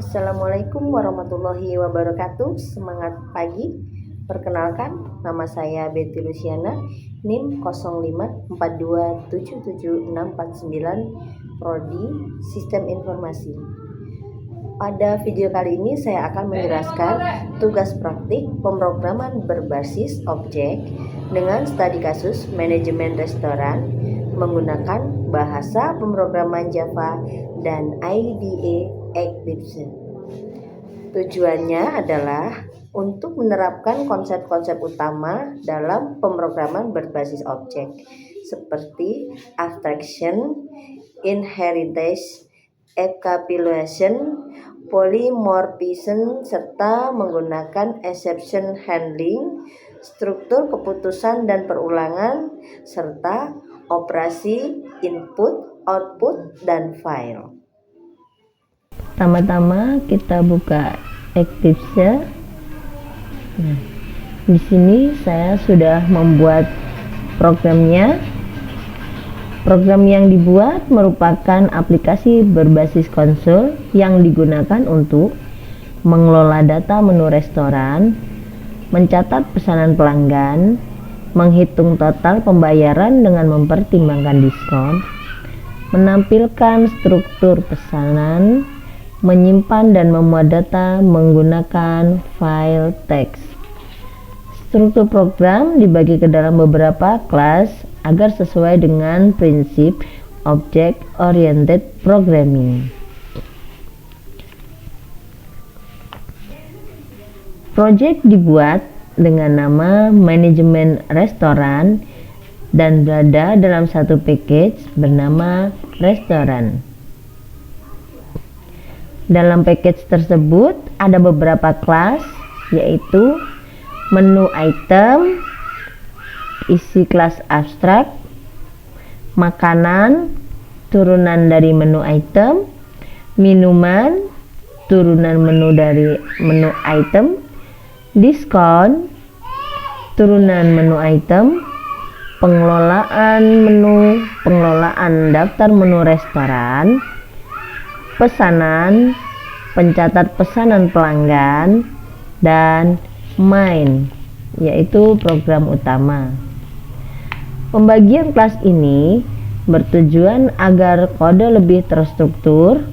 Assalamualaikum warahmatullahi wabarakatuh. Semangat pagi. Perkenalkan, nama saya Betty Luciana, NIM 0542777649, Prodi Sistem Informasi. Pada video kali ini saya akan menjelaskan tugas praktik pemrograman berbasis objek dengan studi kasus manajemen restoran menggunakan bahasa pemrograman Java dan IDE Eclipse. Tujuannya adalah untuk menerapkan konsep-konsep utama dalam pemrograman berbasis objek seperti abstraction, inheritance, encapsulation, polymorphism, serta menggunakan exception handling, struktur keputusan dan perulangan, serta operasi input, output, dan file. Pertama-tama kita buka Eclipse. Nah, di sini saya sudah membuat programnya. Program yang dibuat merupakan aplikasi berbasis konsol yang digunakan untuk mengelola data menu restoran, mencatat pesanan pelanggan, menghitung total pembayaran dengan mempertimbangkan diskon, menampilkan struktur pesanan, menyimpan dan memuat data menggunakan file teks. Struktur program dibagi ke dalam beberapa kelas agar sesuai dengan prinsip Object Oriented Programming. Project dibuat dengan nama manajemen restoran dan berada dalam satu package bernama restoran. Dalam package tersebut ada beberapa kelas, yaitu menu item, isi kelas abstrak, makanan, turunan dari menu item, minuman, turunan menu dari menu item, diskon, turunan menu item, pengelolaan daftar menu restoran, pesanan, pencatat pesanan pelanggan, dan main, yaitu program utama. Pembagian kelas ini bertujuan agar kode lebih terstruktur,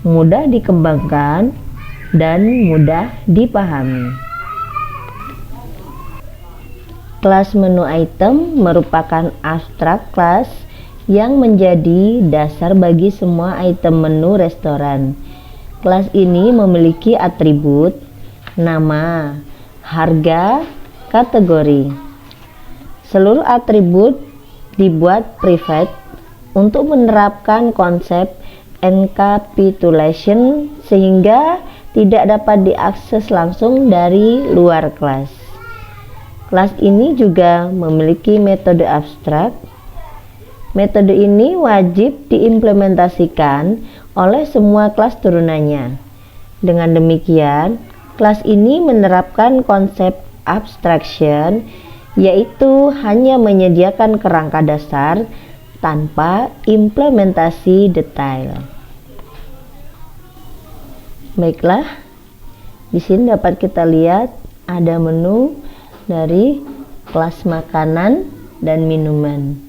mudah dikembangkan, dan mudah dipahami. Kelas menu item merupakan abstrak kelas yang menjadi dasar bagi semua item menu restoran. Kelas ini memiliki atribut nama, harga, kategori. Seluruh atribut dibuat private untuk menerapkan konsep encapsulation sehingga tidak dapat diakses langsung dari luar kelas. Kelas ini juga memiliki metode abstrak. Metode ini wajib diimplementasikan oleh semua kelas turunannya. Dengan demikian, kelas ini menerapkan konsep abstraction, yaitu hanya menyediakan kerangka dasar tanpa implementasi detail. Baiklah, di sini dapat kita lihat ada menu dari kelas makanan dan minuman.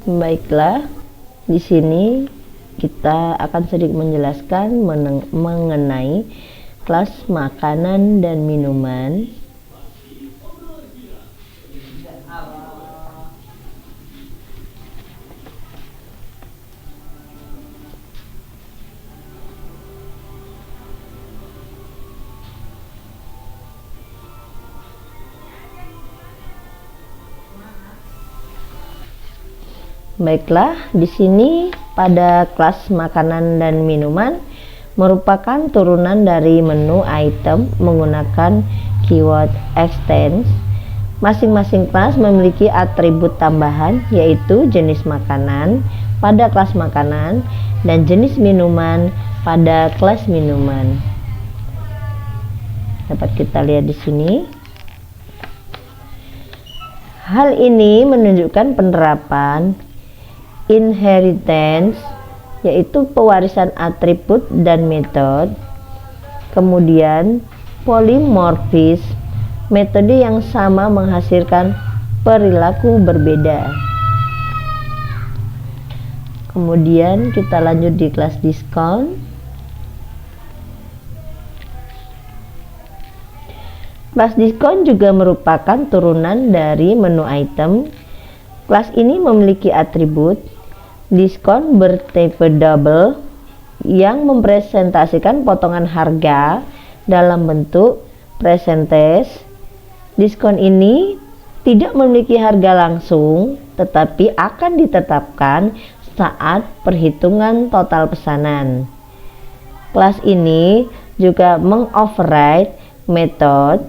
Baiklah, di sini kita akan sedikit menjelaskan mengenai kelas makanan dan minuman. Baiklah, di sini pada kelas makanan dan minuman merupakan turunan dari menu item menggunakan keyword extends. Masing-masing kelas memiliki atribut tambahan, yaitu jenis makanan pada kelas makanan dan jenis minuman pada kelas minuman. Dapat kita lihat di sini. Hal ini menunjukkan penerapan inheritance, yaitu pewarisan atribut dan metode. Kemudian polymorphism, metode yang sama menghasilkan perilaku berbeda. Kemudian kita lanjut di kelas diskon. Kelas diskon juga merupakan turunan dari menu item. Kelas ini memiliki atribut diskon bertipe double yang mempresentasikan potongan harga dalam bentuk percentage. Diskon ini tidak memiliki harga langsung, tetapi akan ditetapkan saat perhitungan total pesanan. Kelas ini juga mengoverride metode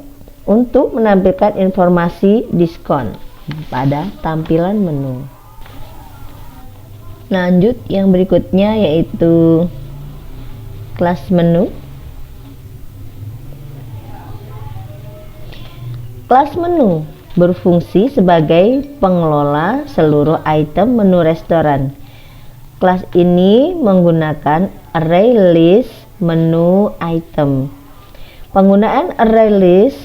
untuk menampilkan informasi diskon pada tampilan menu. Lanjut yang berikutnya yaitu kelas menu. Kelas menu berfungsi sebagai pengelola seluruh item menu restoran. Kelas ini menggunakan array list menu item. Penggunaan array list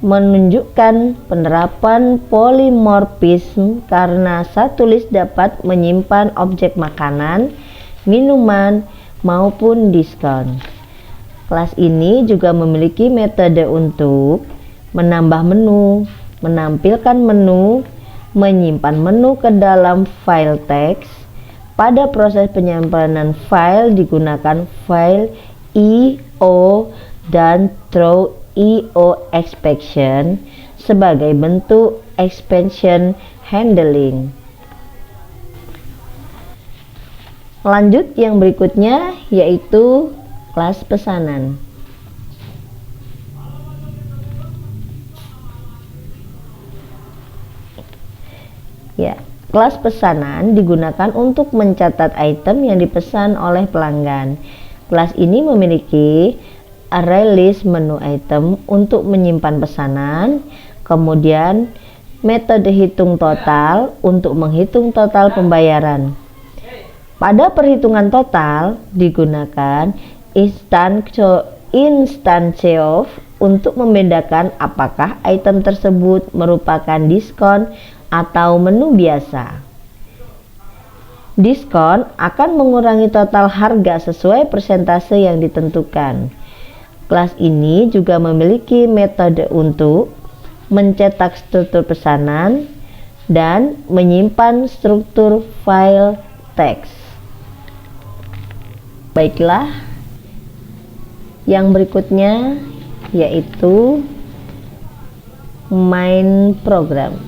menunjukkan penerapan polymorphism karena satu list dapat menyimpan objek makanan, minuman, maupun diskon. Kelas ini juga memiliki metode untuk menambah menu, menampilkan menu, menyimpan menu ke dalam file teks. Pada proses penyimpanan file digunakan file IO dan throw IO expansion sebagai bentuk expansion handling. Lanjut yang berikutnya yaitu kelas pesanan. Ya, kelas pesanan digunakan untuk mencatat item yang dipesan oleh pelanggan. Kelas ini memiliki array list menu item untuk menyimpan pesanan, kemudian metode hitung total untuk menghitung total pembayaran. Pada perhitungan total digunakan instance of untuk membedakan apakah item tersebut merupakan diskon atau menu biasa. Diskon akan mengurangi total harga sesuai persentase yang ditentukan. Kelas ini juga memiliki metode untuk mencetak struktur pesanan dan menyimpan struktur file teks. Baiklah, yang berikutnya yaitu main program.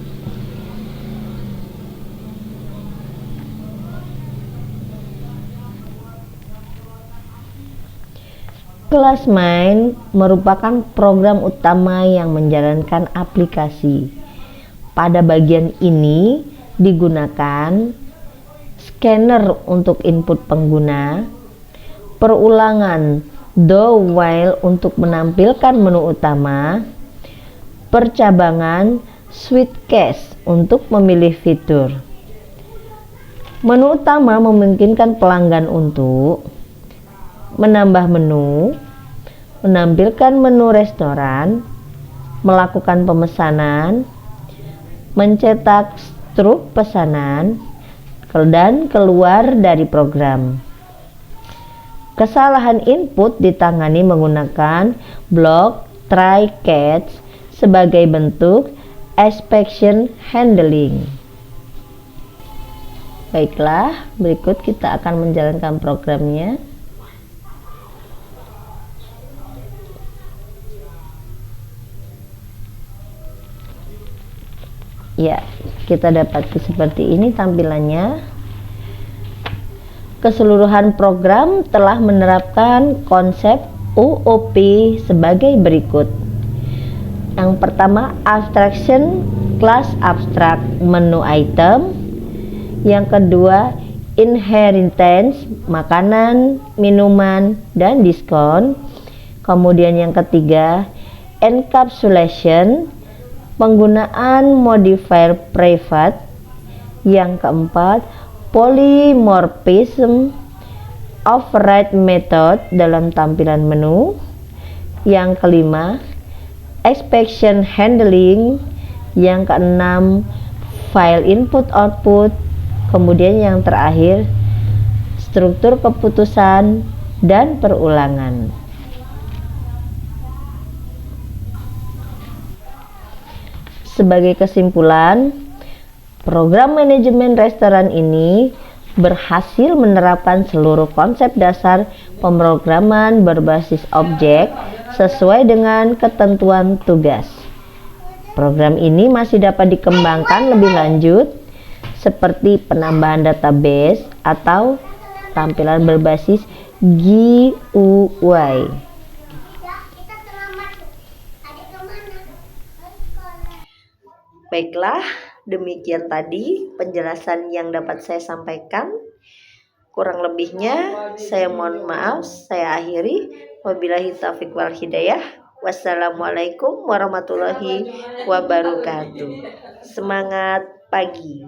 Kelas main merupakan program utama yang menjalankan aplikasi. Pada bagian ini digunakan scanner untuk input pengguna, perulangan do while untuk menampilkan menu utama, percabangan switch case untuk memilih fitur. Menu utama memungkinkan pelanggan untuk menambah menu, menampilkan menu restoran, melakukan pemesanan, mencetak struk pesanan, dan keluar dari program. Kesalahan input ditangani menggunakan blok try catch sebagai bentuk exception handling. Baiklah, berikut kita akan menjalankan programnya. Ya, kita dapati seperti ini tampilannya. Keseluruhan program telah menerapkan konsep OOP sebagai berikut. Yang pertama, abstraction class abstract menu item. Yang kedua, inheritance makanan, minuman, dan diskon. Kemudian yang ketiga, encapsulation penggunaan modifier private. Yang keempat, polymorphism override method dalam tampilan menu. Yang kelima, exception handling. Yang keenam, file input output. Kemudian yang terakhir, struktur keputusan dan perulangan. Sebagai kesimpulan, program manajemen restoran ini berhasil menerapkan seluruh konsep dasar pemrograman berbasis objek sesuai dengan ketentuan tugas. Program ini masih dapat dikembangkan lebih lanjut seperti penambahan database atau tampilan berbasis GUI. Baiklah, demikian tadi penjelasan yang dapat saya sampaikan. Kurang lebihnya saya mohon maaf, saya akhiri. Wabillahi taufiq wal hidayah. Wassalamualaikum warahmatullahi wabarakatuh. Semangat pagi.